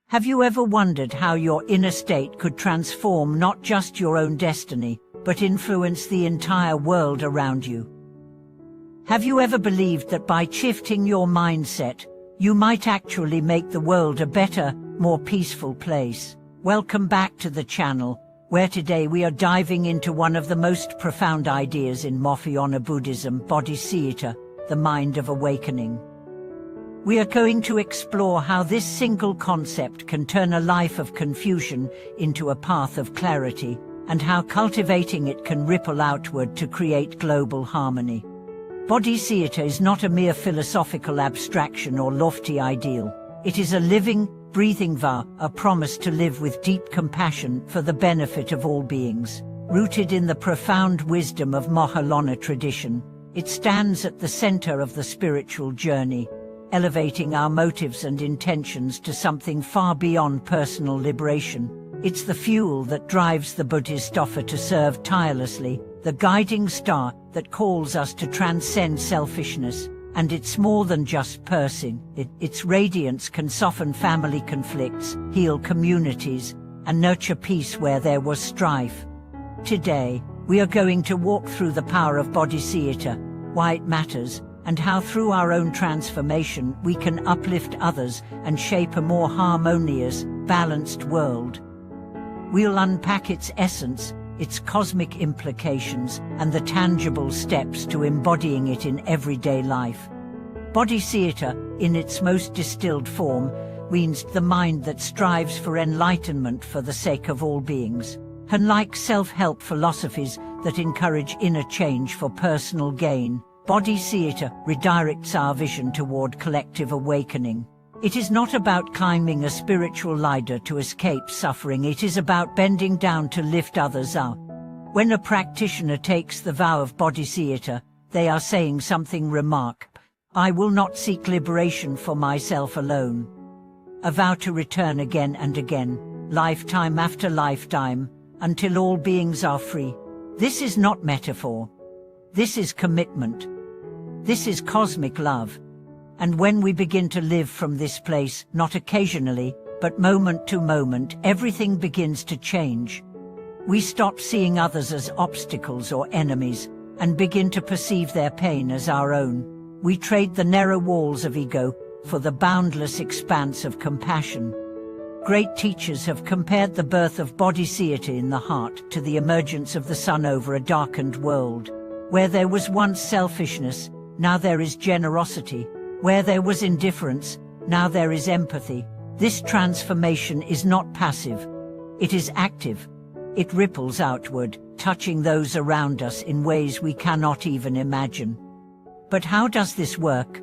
Have you ever wondered how your inner state could transform not just your own destiny, but influence the entire world around you? Have you ever believed that by shifting your mindset, you might actually make the world a better, more peaceful place? Welcome back to the channel, where today we are diving into one of the most profound ideas in Mahayana Buddhism, Bodhicitta, the mind of awakening. We are going to explore how this single concept can turn a life of confusion into a path of clarity, and how cultivating it can ripple outward to create global harmony. Bodhicitta is not a mere philosophical abstraction or lofty ideal. It is a living, breathing vow, a promise to live with deep compassion for the benefit of all beings. Rooted in the profound wisdom of Mahayana tradition, it stands at the center of the spiritual journey, elevating our motives and intentions to something far beyond personal liberation. It's the fuel that drives the Bodhisattva to serve tirelessly, the guiding star that calls us to transcend selfishness. And it's more than just pursing. Its radiance can soften family conflicts, heal communities, and nurture peace where there was strife. Today, we are going to walk through the power of Bodhicitta, why it matters, and how through our own transformation we can uplift others and shape a more harmonious, balanced world. We'll unpack its essence, its cosmic implications, and the tangible steps to embodying it in everyday life. Bodhicitta, in its most distilled form, means the mind that strives for enlightenment for the sake of all beings. Unlike self-help philosophies that encourage inner change for personal gain, Bodhicitta redirects our vision toward collective awakening. It is not about climbing a spiritual ladder to escape suffering, it is about bending down to lift others up. When a practitioner takes the vow of Bodhicitta, they are saying something remarkable. I will not seek liberation for myself alone. A vow to return again and again, lifetime after lifetime, until all beings are free. This is not metaphor. This is commitment. This is cosmic love. And when we begin to live from this place, not occasionally, but moment to moment, everything begins to change. We stop seeing others as obstacles or enemies, and begin to perceive their pain as our own. We trade the narrow walls of ego for the boundless expanse of compassion. Great teachers have compared the birth of Bodhicitta in the heart to the emergence of the sun over a darkened world. Where there was once selfishness, now there is generosity. Where there was indifference, now there is empathy. This transformation is not passive. It is active. It ripples outward, touching those around us in ways we cannot even imagine. But how does this work?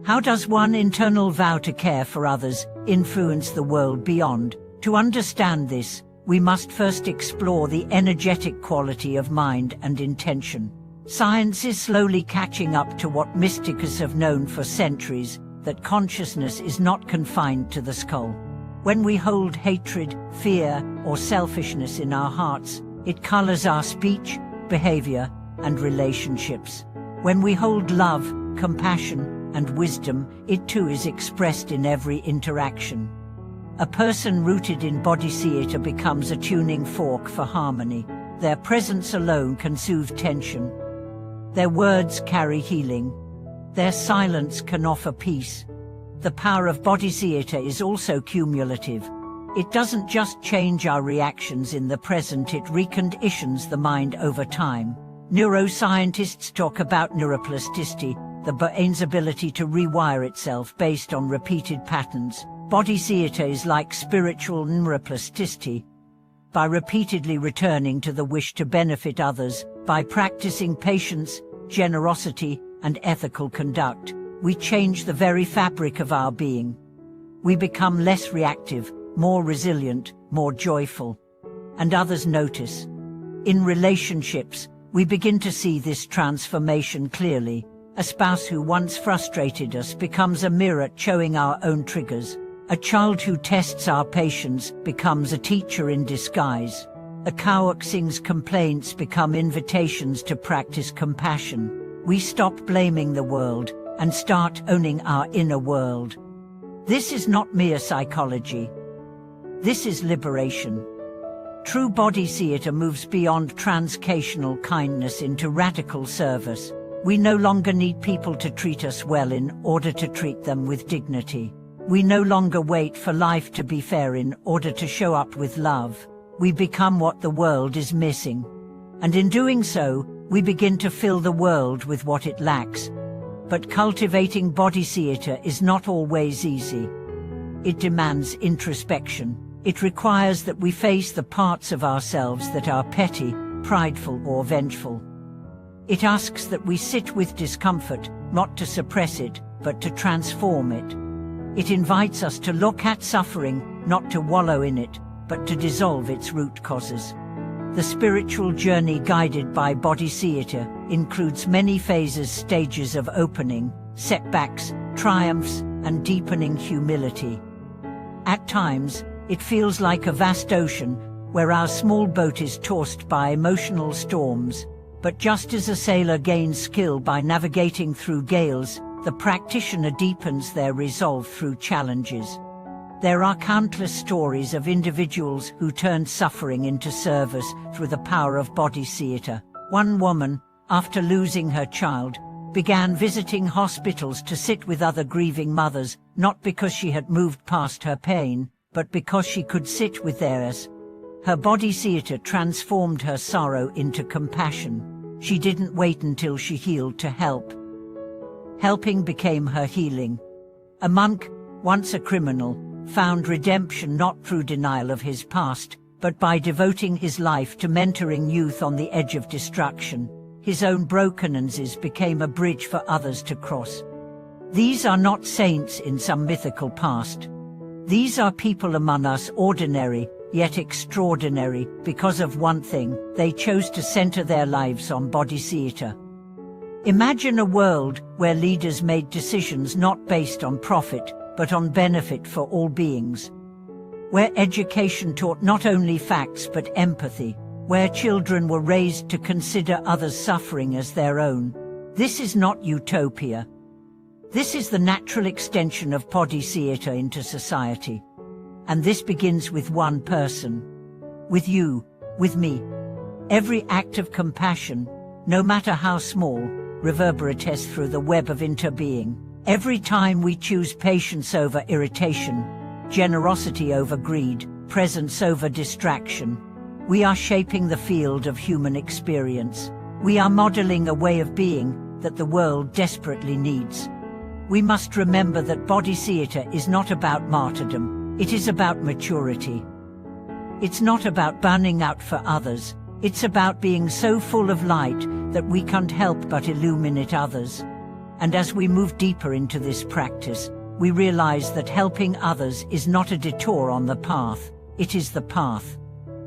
How does one internal vow to care for others influence the world beyond? To understand this, we must first explore the energetic quality of mind and intention. Science is slowly catching up to what mystics have known for centuries, that consciousness is not confined to the skull. When we hold hatred, fear, or selfishness in our hearts, it colors our speech, behavior, and relationships. When we hold love, compassion, and wisdom, it too is expressed in every interaction. A person rooted in Bodhicitta becomes a tuning fork for harmony. Their presence alone can soothe tension. Their words carry healing. Their silence can offer peace. The power of Bodhicitta is also cumulative. It doesn't just change our reactions in the present, it reconditions the mind over time. Neuroscientists talk about neuroplasticity, the brain's ability to rewire itself based on repeated patterns. Bodhicitta is like spiritual neuroplasticity. By repeatedly returning to the wish to benefit others, by practicing patience, generosity, and ethical conduct, we change the very fabric of our being. We become less reactive, more resilient, more joyful. And others notice. In relationships, we begin to see this transformation clearly. A spouse who once frustrated us becomes a mirror showing our own triggers. A child who tests our patience becomes a teacher in disguise. A coaxing's complaints become invitations to practice compassion. We stop blaming the world and start owning our inner world. This is not mere psychology. This is liberation. True Bodhicitta moves beyond transcational kindness into radical service. We no longer need people to treat us well in order to treat them with dignity. We no longer wait for life to be fair in order to show up with love. We become what the world is missing. And in doing so, we begin to fill the world with what it lacks. But cultivating Bodhicitta is not always easy. It demands introspection. It requires that we face the parts of ourselves that are petty, prideful, or vengeful. It asks that we sit with discomfort, not to suppress it, but to transform it. It invites us to look at suffering, not to wallow in it, but to dissolve its root causes. The spiritual journey guided by Bodhicitta includes many phases, stages of opening, setbacks, triumphs, and deepening humility. At times, it feels like a vast ocean where our small boat is tossed by emotional storms. But just as a sailor gains skill by navigating through gales, the practitioner deepens their resolve through challenges. There are countless stories of individuals who turned suffering into service through the power of Bodhicitta. One woman, after losing her child, began visiting hospitals to sit with other grieving mothers, not because she had moved past her pain, but because she could sit with theirs. Her Bodhicitta transformed her sorrow into compassion. She didn't wait until she healed to help. Helping became her healing. A monk, once a criminal, found redemption not through denial of his past, but by devoting his life to mentoring youth on the edge of destruction. His own brokenness became a bridge for others to cross. These are not saints in some mythical past. These are people among us, ordinary, yet extraordinary, because of one thing: they chose to center their lives on Bodhicitta. Imagine a world where leaders made decisions not based on profit, but on benefit for all beings. Where education taught not only facts but empathy. Where children were raised to consider others' suffering as their own. This is not utopia. This is the natural extension of Bodhicitta into society. And this begins with one person. With you, with me. Every act of compassion, no matter how small, reverberates through the web of interbeing. Every time we choose patience over irritation, generosity over greed, presence over distraction, we are shaping the field of human experience. We are modeling a way of being that the world desperately needs. We must remember that Bodhicitta is not about martyrdom, it is about maturity. It's not about burning out for others, it's about being so full of light that we can't help but illuminate others. And as we move deeper into this practice, we realize that helping others is not a detour on the path, it is the path.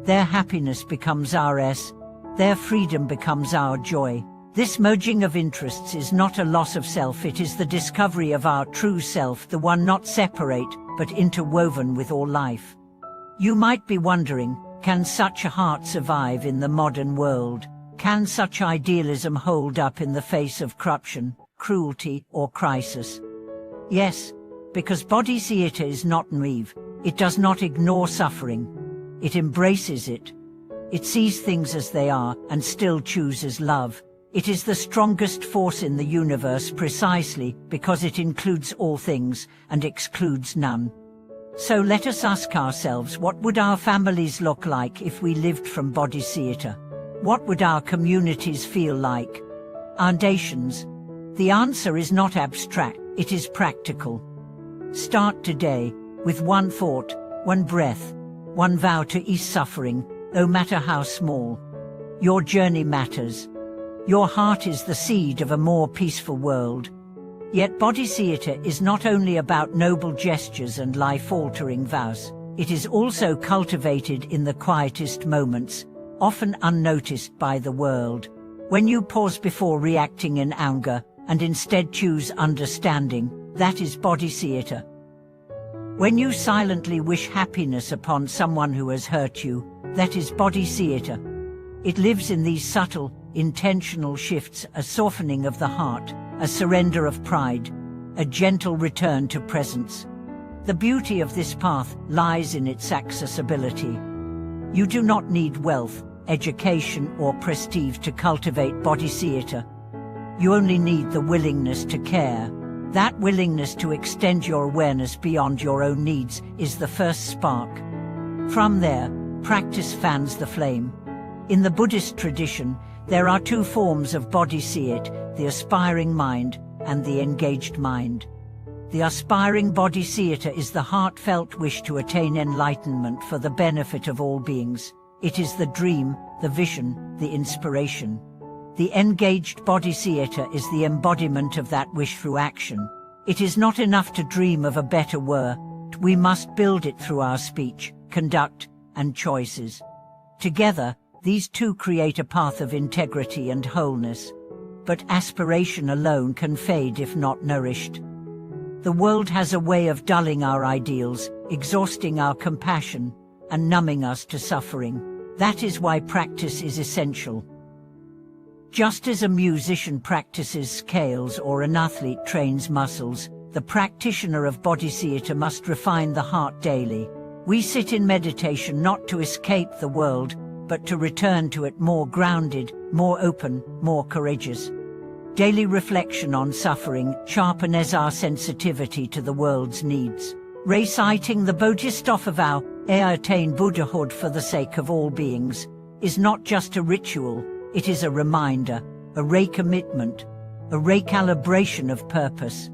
Their happiness becomes ours, their freedom becomes our joy. This merging of interests is not a loss of self, it is the discovery of our true self, the one not separate, but interwoven with all life. You might be wondering, can such a heart survive in the modern world? Can such idealism hold up in the face of corruption, cruelty, or crisis? Yes, because Bodhicitta is not naive. It does not ignore suffering. It embraces it. It sees things as they are and still chooses love. It is the strongest force in the universe precisely because it includes all things and excludes none. So let us ask ourselves, what would our families look like if we lived from Bodhicitta? What would our communities feel like? Our nations? The answer is not abstract, it is practical. Start today with one thought, one breath, one vow to ease suffering, no matter how small. Your journey matters. Your heart is the seed of a more peaceful world. Yet Bodhicitta is not only about noble gestures and life-altering vows. It is also cultivated in the quietest moments, often unnoticed by the world. When you pause before reacting in anger, and instead choose understanding, that is Bodhicitta. When you silently wish happiness upon someone who has hurt you, that is Bodhicitta. It lives in these subtle, intentional shifts, a softening of the heart, a surrender of pride, a gentle return to presence. The beauty of this path lies in its accessibility. You do not need wealth, education, or prestige to cultivate Bodhicitta. You only need the willingness to care. That willingness to extend your awareness beyond your own needs is the first spark. From there, practice fans the flame. In the Buddhist tradition, there are two forms of Bodhicitta: the aspiring mind and the engaged mind. The aspiring Bodhicitta is the heartfelt wish to attain enlightenment for the benefit of all beings. It is the dream, the vision, the inspiration. The engaged Bodhicitta is the embodiment of that wish through action. It is not enough to dream of a better world. We must build it through our speech, conduct, and choices. Together, these two create a path of integrity and wholeness. But aspiration alone can fade if not nourished. The world has a way of dulling our ideals, exhausting our compassion, and numbing us to suffering. That is why practice is essential. Just as a musician practices scales or an athlete trains muscles, the practitioner of Bodhicitta must refine the heart daily. We sit in meditation not to escape the world, but to return to it more grounded, more open, more courageous. Daily reflection on suffering sharpens our sensitivity to the world's needs. Reciting the Bodhisattva vow, I attain Buddhahood for the sake of all beings, is not just a ritual, it is a reminder, a recommitment, a recalibration of purpose.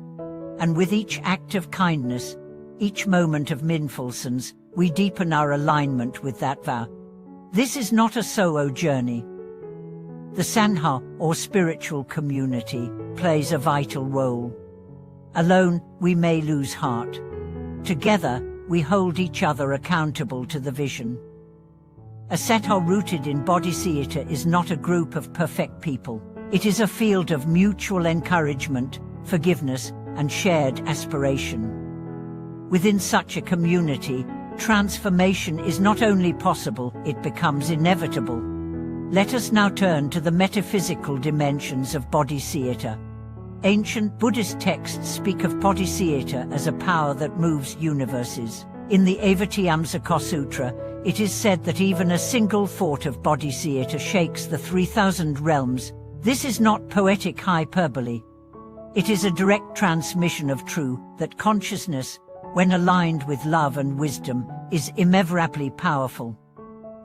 And with each act of kindness, each moment of mindfulness, we deepen our alignment with that vow. This is not a solo journey. The Sangha, or spiritual community, plays a vital role. Alone, we may lose heart. Together, we hold each other accountable to the vision. A Sangha rooted in Bodhicitta is not a group of perfect people. It is a field of mutual encouragement, forgiveness, and shared aspiration. Within such a community, transformation is not only possible, it becomes inevitable. Let us now turn to the metaphysical dimensions of Bodhicitta. Ancient Buddhist texts speak of Bodhicitta as a power that moves universes. In the Avatamsaka Sutra, it is said that even a single thought of Bodhicitta shakes the 3,000 realms. This is not poetic hyperbole. It is a direct transmission of truth that consciousness, when aligned with love and wisdom, is immeasurably powerful.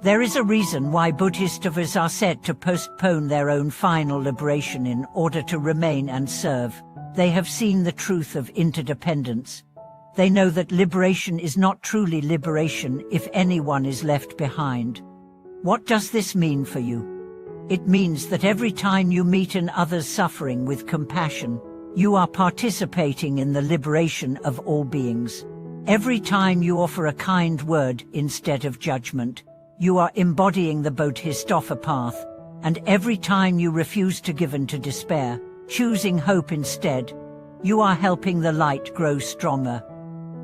There is a reason why Bodhisattvas are said to postpone their own final liberation in order to remain and serve. They have seen the truth of interdependence. They know that liberation is not truly liberation if anyone is left behind. What does this mean for you? It means that every time you meet an other's suffering with compassion, you are participating in the liberation of all beings. Every time you offer a kind word instead of judgment, you are embodying the Bodhisattva path, and every time you refuse to give in to despair, choosing hope instead, you are helping the light grow stronger.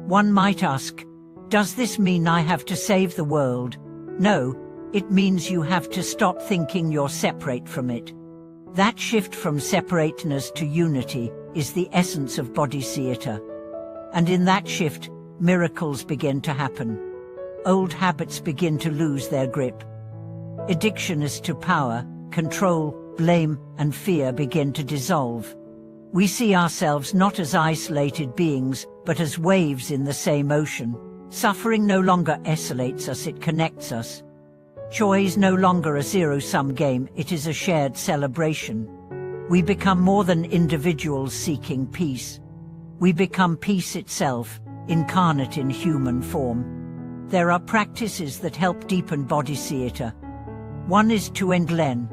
One might ask, does this mean I have to save the world? No, it means you have to stop thinking you're separate from it. That shift from separateness to unity is the essence of Bodhicitta. And in that shift, miracles begin to happen. Old habits begin to lose their grip. Addictions to power, control, blame, and fear begin to dissolve. We see ourselves not as isolated beings, but as waves in the same ocean. Suffering no longer isolates us, it connects us. Joy is no longer a zero-sum game, it is a shared celebration. We become more than individuals seeking peace. We become peace itself, incarnate in human form. There are practices that help deepen Bodhicitta. One is Tuenglen,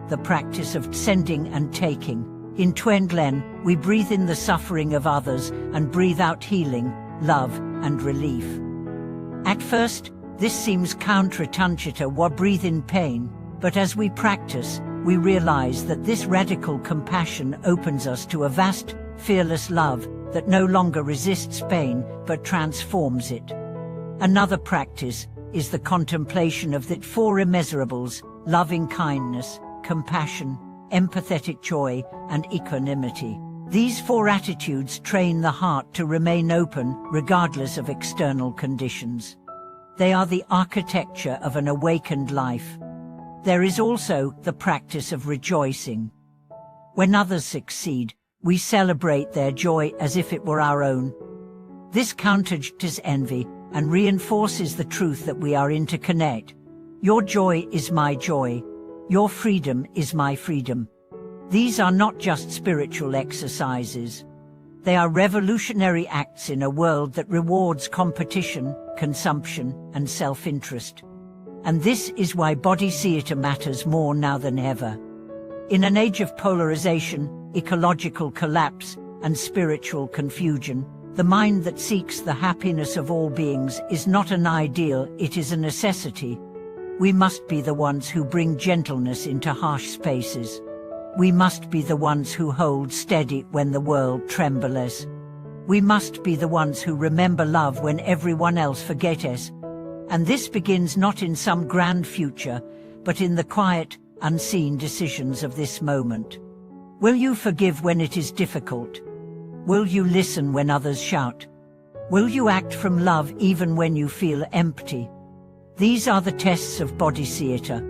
the practice of sending and taking. In Tuenglen, we breathe in the suffering of others and breathe out healing, love, and relief. At first, this seems counterintuitive, we breathe in pain, but as we practice, we realize that this radical compassion opens us to a vast, fearless love that no longer resists pain, but transforms it. Another practice is the contemplation of the four immeasurables: loving kindness, compassion, empathetic joy, and equanimity. These 4 attitudes train the heart to remain open regardless of external conditions. They are the architecture of an awakened life. There is also the practice of rejoicing. When others succeed, we celebrate their joy as if it were our own. This counteracts envy and reinforces the truth that we are interconnected. Your joy is my joy. Your freedom is my freedom. These are not just spiritual exercises. They are revolutionary acts in a world that rewards competition, consumption, and self-interest. And this is why Bodhicitta matters more now than ever. In an age of polarization, ecological collapse, and spiritual confusion, the mind that seeks the happiness of all beings is not an ideal, it is a necessity. We must be the ones who bring gentleness into harsh spaces. We must be the ones who hold steady when the world trembles. We must be the ones who remember love when everyone else forgets. And this begins not in some grand future, but in the quiet, unseen decisions of this moment. Will you forgive when it is difficult? Will you listen when others shout? Will you act from love even when you feel empty? These are the tests of Bodhicitta.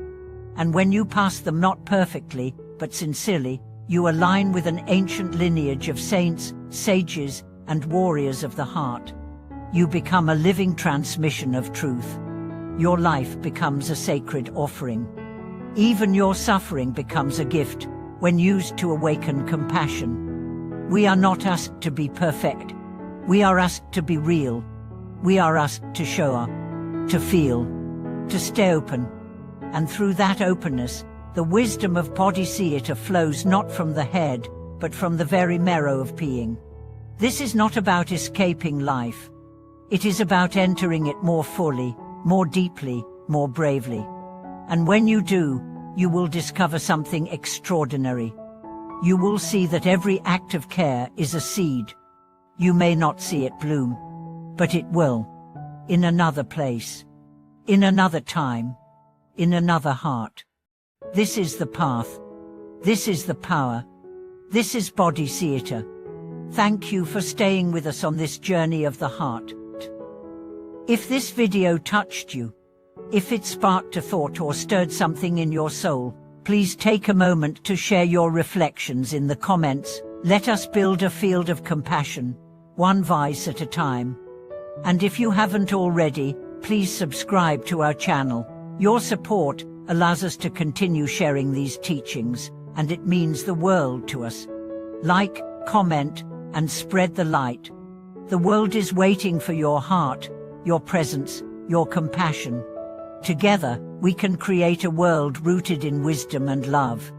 And when you pass them not perfectly, but sincerely, you align with an ancient lineage of saints, sages, and warriors of the heart. You become a living transmission of truth. Your life becomes a sacred offering. Even your suffering becomes a gift when used to awaken compassion. We are not asked to be perfect. We are asked to be real. We are asked to show up, to feel, to stay open. And through that openness, the wisdom of Bodhicitta flows not from the head, but from the very marrow of being. This is not about escaping life. It is about entering it more fully, more deeply, more bravely. And when you do, you will discover something extraordinary. You will see that every act of care is a seed. You may not see it bloom, but it will. In another place. In another time. In another heart. This is the path. This is the power. This is Bodhicitta. Thank you for staying with us on this journey of the heart. If this video touched you, if it sparked a thought or stirred something in your soul, please take a moment to share your reflections in the comments. Let us build a field of compassion, one voice at a time. And if you haven't already, please subscribe to our channel. Your support allows us to continue sharing these teachings, and it means the world to us. Like, comment, and spread the light. The world is waiting for your heart, your presence, your compassion. Together, we can create a world rooted in wisdom and love.